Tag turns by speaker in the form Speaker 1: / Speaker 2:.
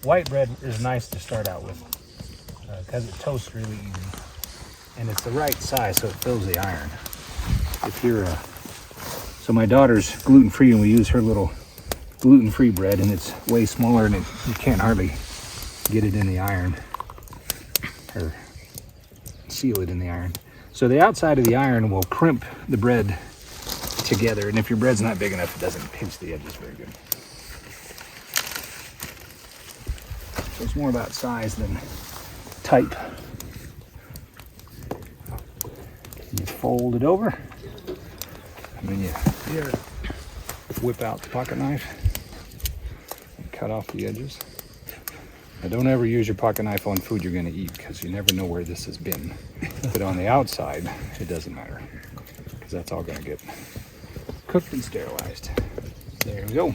Speaker 1: white bread is nice to start out with because it toasts really easy. And it's the right size so it fills the iron. If you're so my daughter's gluten-free and we use her little gluten-free bread and it's way smaller and you can't hardly get it in the iron or seal it in the iron. So the outside of the iron will crimp the bread together, and if your bread's not big enough, it doesn't pinch the edges very good. So it's more about size than type. You fold it over, and then you whip out the pocket knife and cut off the edges. Now don't ever use your pocket knife on food you're going to eat because you never know where this has been. But on the outside, it doesn't matter because that's all going to get cooked and sterilized. There we go.